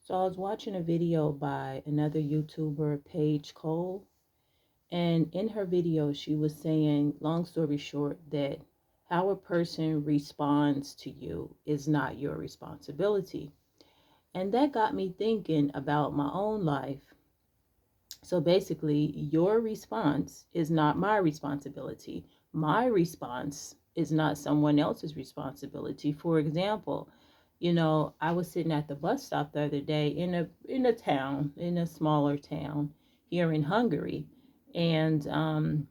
So I was watching a video by another YouTuber, Paige Cole, and in her video, she was saying, long story short, that how a person responds to you is not your responsibility. And that got me thinking about my own life. So basically, your response is not my responsibility. My response is not someone else's responsibility. For example, I was sitting at the bus stop the other day in a smaller town here in Hungary, and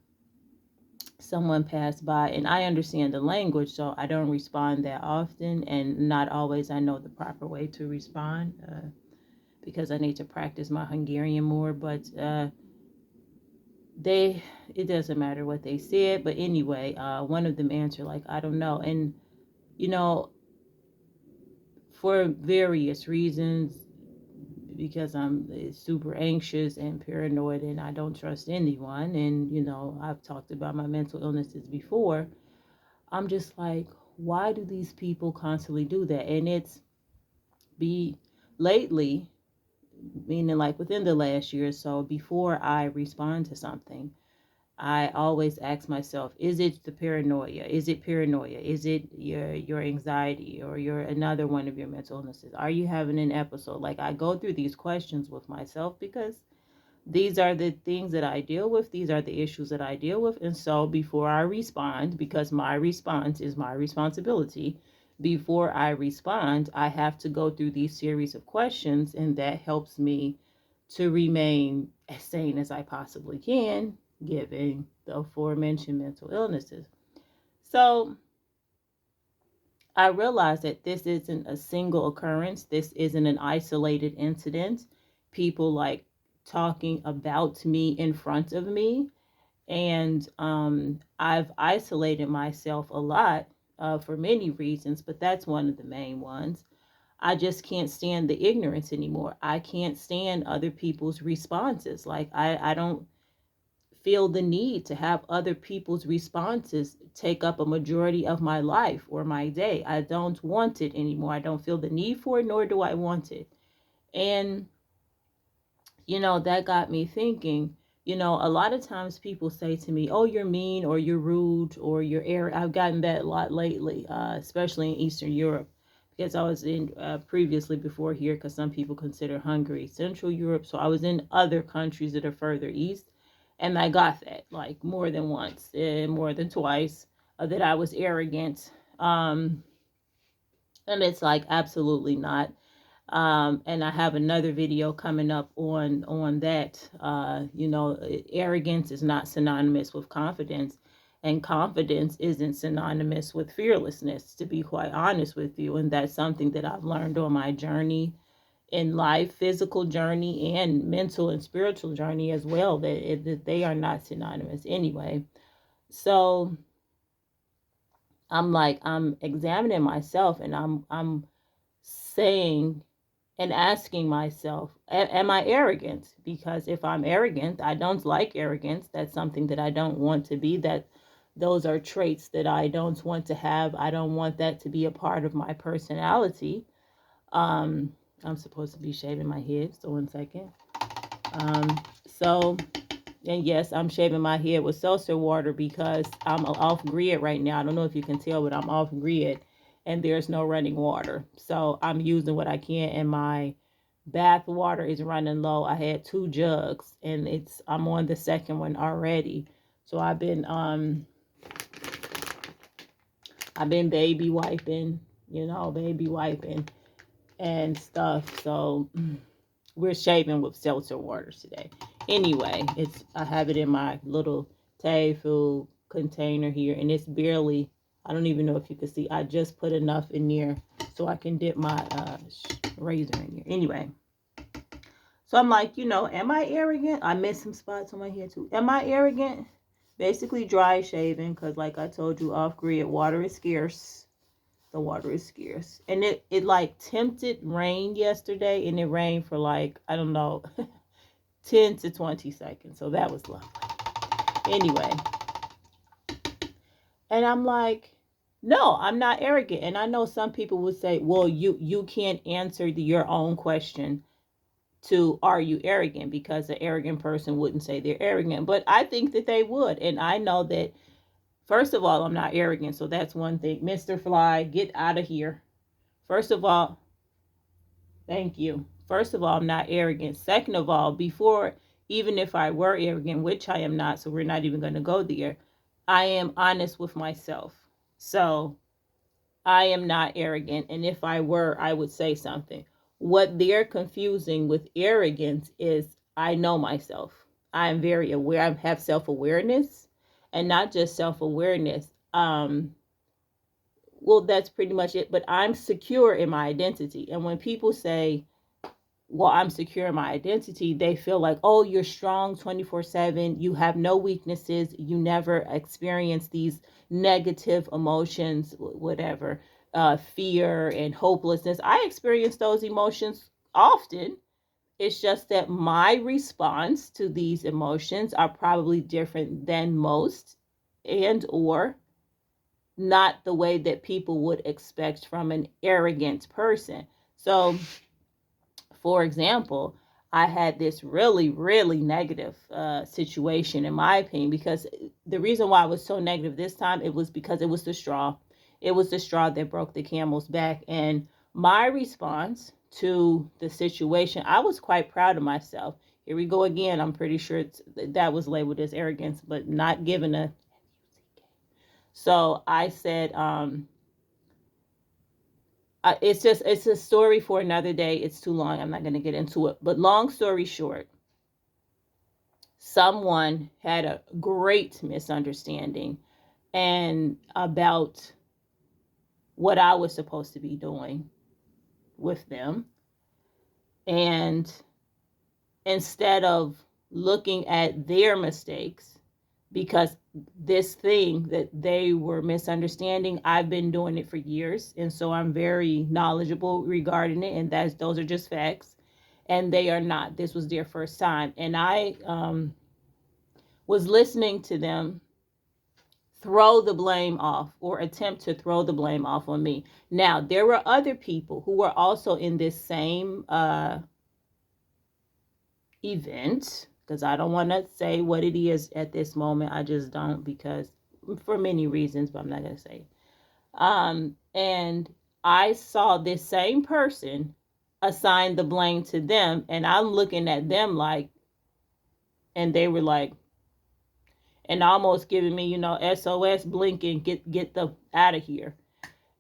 someone passed by, and I understand the language, so I don't respond that often, and not always I know the proper way to respond. Because I need to practice my Hungarian more, but they it doesn't matter what they said. But anyway, one of them answered like, I don't know. And you know for various reasons, because I'm super anxious and paranoid and I don't trust anyone, and I've talked about my mental illnesses before. I'm just like, why do these people constantly do that? And it's be lately, meaning like within the last year or so, before I respond to something, I always ask myself, is it the paranoia? Is it paranoia? Is it your anxiety or your another one of your mental illnesses? Are you having an episode? Like, I go through these questions with myself because these are the things that I deal with. These are the issues that I deal with. And so before I respond, because my response is my responsibility, before I respond, I have to go through these series of questions, and that helps me to remain as sane as I possibly can, given the aforementioned mental illnesses. So I realize that this isn't a single occurrence. This isn't an isolated incident. People like talking about me in front of me. And I've isolated myself a lot for many reasons, but that's one of the main ones. I just can't stand the ignorance anymore. I can't stand other people's responses. Like, I don't feel the need to have other people's responses take up a majority of my life or my day. I don't want it anymore. I don't feel the need for it, nor do I want it. And, that got me thinking. A lot of times people say to me, oh, you're mean or you're rude or you're arrogant. I've gotten that a lot lately, especially in Eastern Europe, because I was in previously before here, because some people consider Hungary Central Europe. So I was in other countries that are further east. And I got that like more than once, more than twice, that I was arrogant. And it's like, absolutely not. And I have another video coming up on that. Arrogance is not synonymous with confidence, and confidence isn't synonymous with fearlessness, to be quite honest with you. And that's something that I've learned on my journey in life, physical journey and mental and spiritual journey as well, that they are not synonymous anyway. So I'm examining myself, and I'm saying and asking myself, am I arrogant? Because if I'm arrogant, I don't like arrogance. That's something that I don't want to be. That those are traits that I don't want to have. I don't want that to be a part of my personality. Um, I'm supposed to be shaving my head, so 1 second. So, and yes, I'm shaving my head with seltzer water because I'm off grid right now. I don't know if you can tell, but I'm off grid and there's no running water. So I'm using what I can, and my bath water is running low. I had 2 jugs and I'm on the second one already. So I've been baby wiping and stuff. So we're shaving with seltzer waters today. Anyway, I have it in my little Tay food container here, and it's barely. I don't even know if you can see. I just put enough in there so I can dip my razor in here. Anyway, so I'm like, am I arrogant? I missed some spots on my hair too. Am I arrogant? Basically, dry shaving, because like I told you, off grid water is scarce. The water is scarce, and it like tempted rain yesterday, and it rained for like, I don't know, 10 to 20 seconds. So that was lovely. Anyway, and I'm like, No, I'm not arrogant. And I know some people would say, well, you can't answer your own question to are you arrogant, because an arrogant person wouldn't say they're arrogant. But I think that they would. And I know that, first of all, I'm not arrogant. So that's one thing. Mr. Fly, get out of here. First of all, thank you. First of all, I'm not arrogant. Second of all, before, even if I were arrogant, which I am not, so we're not even going to go there, I am honest with myself. So I am not arrogant. And if I were, I would say something. What they're confusing with arrogance is I know myself. I am very aware. I have self awareness, and not just self awareness. Well, that's pretty much it. But I'm secure in my identity. And when people say, well, I'm secure in my identity, they feel like, oh, you're strong 24/7. You have no weaknesses. You never experience these negative emotions, whatever, fear and hopelessness. I experience those emotions often. It's just that my response to these emotions are probably different than most, and or not the way that people would expect from an arrogant person. So, for example, I had this really, really negative situation, in my opinion, because the reason why I was so negative this time, it was because it was the straw. It was the straw that broke the camel's back. And my response to the situation, I was quite proud of myself. Here we go again. I'm pretty sure that was labeled as arrogance, but not given a. So I said, it's a story for another day. It's too long. I'm not going to get into it. But long story short, someone had a great misunderstanding and about what I was supposed to be doing with them. And instead of looking at their mistakes, because this thing that they were misunderstanding, I've been doing it for years, and so I'm very knowledgeable regarding it, and those are just facts. And they are not. This was their first time, and I was listening to them throw the blame off, or attempt to throw the blame off on me. Now, there were other people who were also in this same event, because I don't want to say what it is at this moment. I just don't, because for many reasons, but I'm not going to say. And I saw this same person assign the blame to them, and I'm looking at them like, and they were like, and almost giving me, SOS, blinking, get the out of here.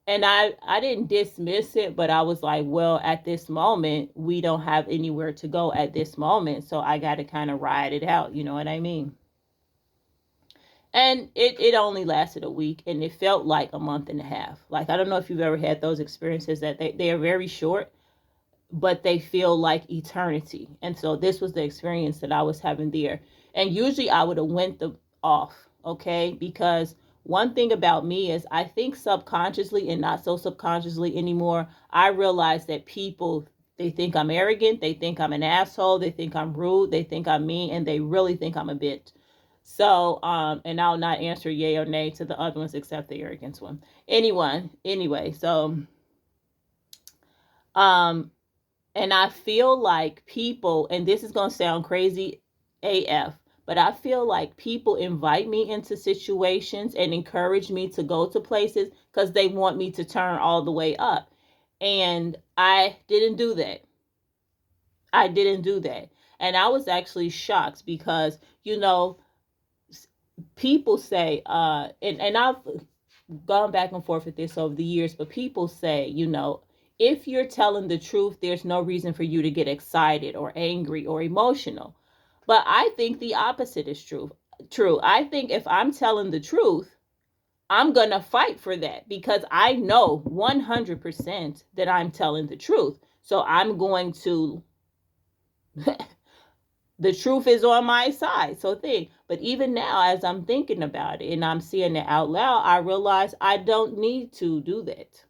And I didn't dismiss it, but I was like, well, at this moment, we don't have anywhere to go at this moment, so I got to kind of ride it out, you know what I mean? And it only lasted a week, and it felt like a month and a half. Like, I don't know if you've ever had those experiences that they are very short, but they feel like eternity. And so this was the experience that I was having there. And usually I would have went off, okay? Because one thing about me is I think subconsciously and not so subconsciously anymore. I realize that people, they think I'm arrogant, they think I'm an asshole, they think I'm rude, they think I'm mean, and they really think I'm a bitch. So, and I'll not answer yay or nay to the other ones except the arrogance one. Anyway, so, um, and I feel like people, and this is going to sound crazy AF, but I feel like people invite me into situations and encourage me to go to places because they want me to turn all the way up. And I didn't do that. I didn't do that. And I was actually shocked because, people say, and I've gone back and forth with this over the years, but people say, if you're telling the truth, there's no reason for you to get excited or angry or emotional. But I think the opposite is true. True. I think if I'm telling the truth, I'm going to fight for that because I know 100% that I'm telling the truth. So I'm going to, the truth is on my side. So think. But even now, as I'm thinking about it and I'm seeing it out loud, I realize I don't need to do that.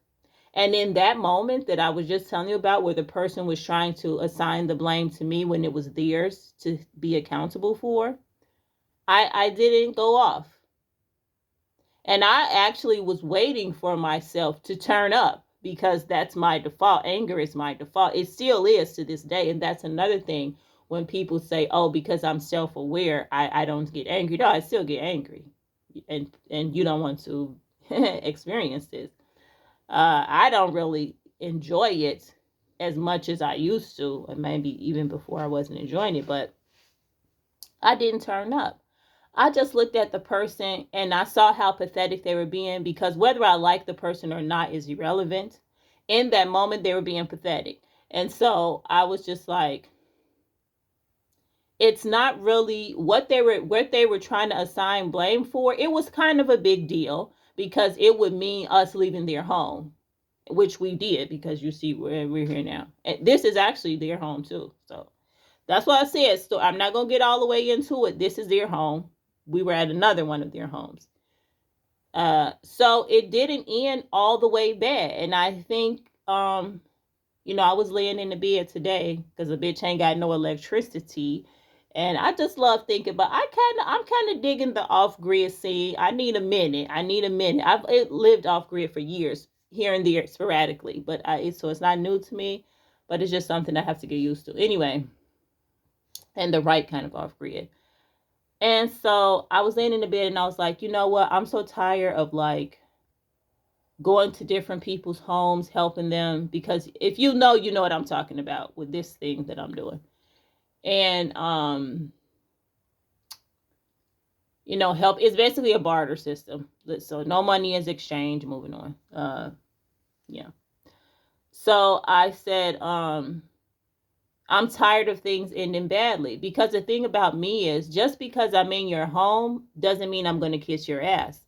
And in that moment that I was just telling you about, where the person was trying to assign the blame to me when it was theirs to be accountable for, I didn't go off. And I actually was waiting for myself to turn up because that's my default. Anger is my default. It still is to this day. And that's another thing when people say, oh, because I'm self aware, I don't get angry. No, I still get angry. And you don't want to experience this. I don't really enjoy it as much as I used to, and maybe even before I wasn't enjoying it, but I didn't turn up. I just looked at the person and I saw how pathetic they were being, because whether I like the person or not is irrelevant. In that moment, they were being pathetic. And so I was just like, it's not really what they were trying to assign blame for. It was kind of a big deal because it would mean us leaving their home, which we did, because you see we're here now. And this is actually their home too. So that's what I said. So I'm not going to get all the way into it. This is their home. We were at another one of their homes. So it didn't end all the way bad. And I think, I was laying in the bed today because the bitch ain't got no electricity. And I just love thinking, but I'm kind of digging the off grid scene. I need a minute. I've lived off grid for years, here and there, sporadically, but so it's not new to me, but it's just something I have to get used to. Anyway, and the right kind of off grid. And so I was laying in the bed and I was like, you know what? I'm so tired of like going to different people's homes, helping them, because if you know what I'm talking about with this thing that I'm doing. And help is basically a barter system. So no money is exchanged, moving on. Yeah. So I said, I'm tired of things ending badly, because the thing about me is, just because I'm in your home doesn't mean I'm going to kiss your ass.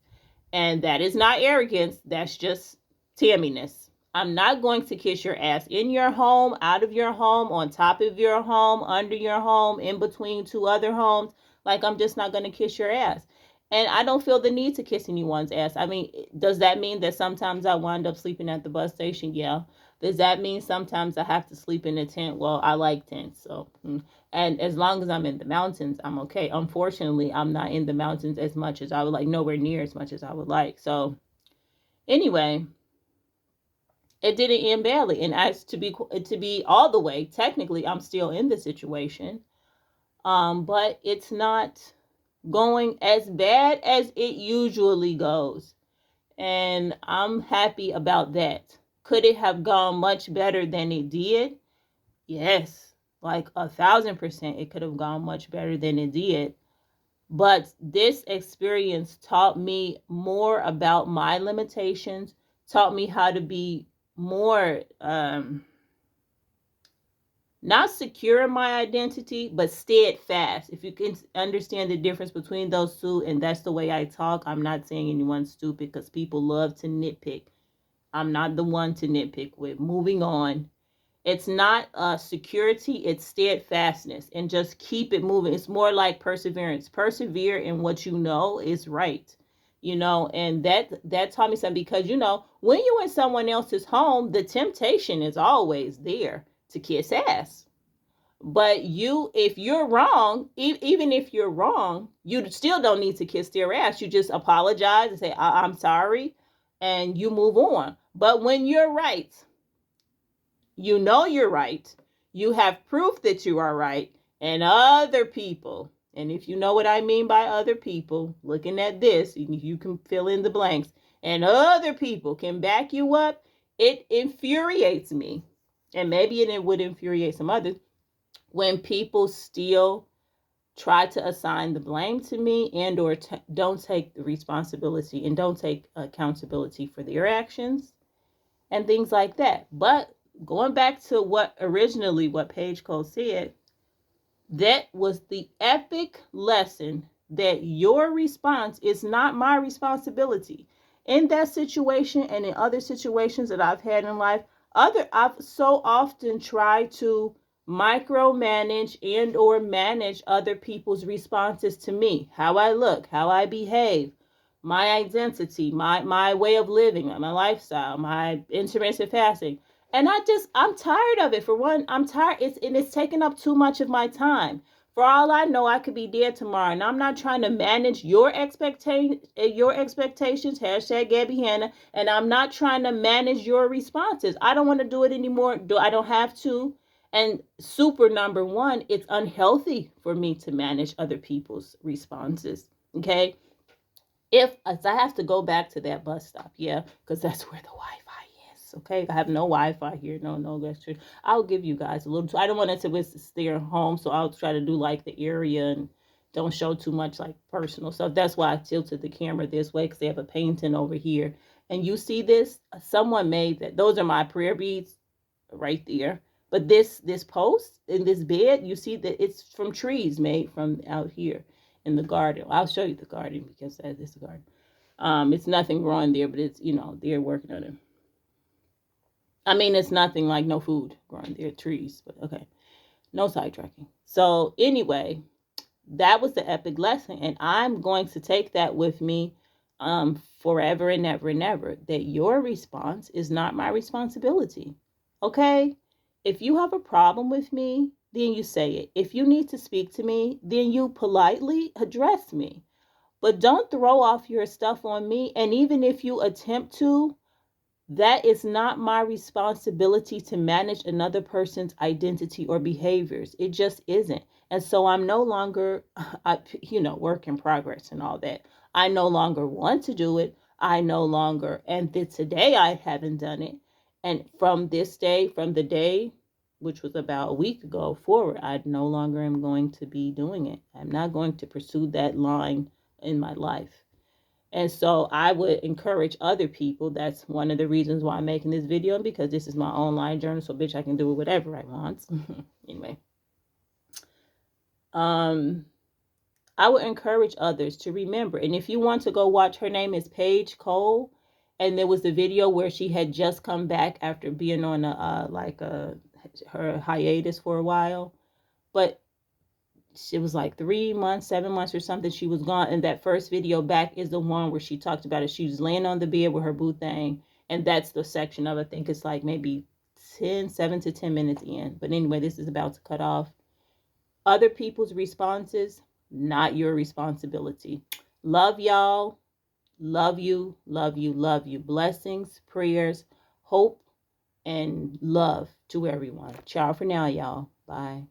And that is not arrogance. That's just Tamminess. I'm not going to kiss your ass in your home, out of your home, on top of your home, under your home, in between two other homes. Like, I'm just not going to kiss your ass. And I don't feel the need to kiss anyone's ass. I mean, does that mean that sometimes I wind up sleeping at the bus station? Yeah. Does that mean sometimes I have to sleep in a tent? Well, I like tents. So, and as long as I'm in the mountains, I'm okay. Unfortunately, I'm not in the mountains as much as I would like, nowhere near as much as I would like. So, anyway, it didn't end badly. And as to be all the way, technically, I'm still in the situation, but it's not going as bad as it usually goes, and I'm happy about that. Could it have gone much better than it did? Yes, like 1,000%, it could have gone much better than it did. But this experience taught me more about my limitations, taught me how to be more not secure in my identity, but steadfast. If you can understand the difference between those two, and that's the way I talk. I'm not saying anyone's stupid, because people love to nitpick. I'm not the one to nitpick with. Moving on. It's not security, it's steadfastness, and just keep it moving. It's more like perseverance. Persevere in what you know is right. And that taught me something, because when you're in someone else's home, the temptation is always there to kiss ass. But if you're wrong, even if you're wrong, you still don't need to kiss their ass. You just apologize and say, I'm sorry, and you move on. But when you're right, you're right, you have proof that you are right, and other people, and if you know what I mean by other people, looking at this, you can fill in the blanks, and other people can back you up, it infuriates me. And maybe it would infuriate some others when people still try to assign the blame to me, and or don't take the responsibility and don't take accountability for their actions and things like that. But going back to what Paige Cole said, that was the epic lesson, that your response is not my responsibility. In that situation and in other situations that I've had in life, I've so often tried to micromanage and or manage other people's responses to me, how I look, how I behave, my identity, my way of living, my lifestyle, my intermittent fasting. And I'm tired of it. For one, I'm tired. It's taking up too much of my time. For all I know, I could be dead tomorrow, and I'm not trying to manage your expectations. Hashtag Gabby Hanna. And I'm not trying to manage your responses. I don't want to do it anymore. I don't have to. And super number one, it's unhealthy for me to manage other people's responses. Okay, if I have to go back to that bus stop, yeah, because that's where the Wi-Fi is. Okay, I have no Wi-Fi here. No, that's true. I'll give you guys a little. I don't want it to steer home, so I'll try to do like the area and don't show too much like personal stuff. That's why I tilted the camera this way, because they have a painting over here. And you see this? Someone made that. Those are my prayer beads right there. But this post in this bed, you see that it's from trees made from out here in the garden. I'll show you the garden because that is the garden. It's nothing growing there, but it's, they're working on it. I mean, it's nothing like no food growing there, trees, but okay. No sidetracking. So anyway, that was the epic lesson. And I'm going to take that with me forever and ever and ever, that your response is not my responsibility. Okay? If you have a problem with me, then you say it. If you need to speak to me, then you politely address me. But don't throw off your stuff on me. And even if you attempt to, that is not my responsibility to manage another person's identity or behaviors. It just isn't. And so I'm no longer, work in progress and all that. I no longer want to do it. I no longer, and today I haven't done it. And from this day, from the day, which was about a week ago forward, I no longer am going to be doing it. I'm not going to pursue that line in my life. And so I would encourage other people. That's one of the reasons why I'm making this video, because this is my online journal. So bitch, I can do whatever I want. Anyway. I would encourage others to remember. And if you want to go watch, her name is Paige Cole. And there was the video where she had just come back after being on her hiatus for a while. But it was like 3 months, 7 months or something. She was gone. And that first video back is the one where she talked about it. She was laying on the bed with her boo thing. And that's the section of it. I think it's like maybe 7 to 10 minutes in. But anyway, this is about to cut off. Other people's responses, not your responsibility. Love y'all. Love you, love you, love you. Blessings, prayers, hope, and love to everyone. Ciao for now, y'all. Bye.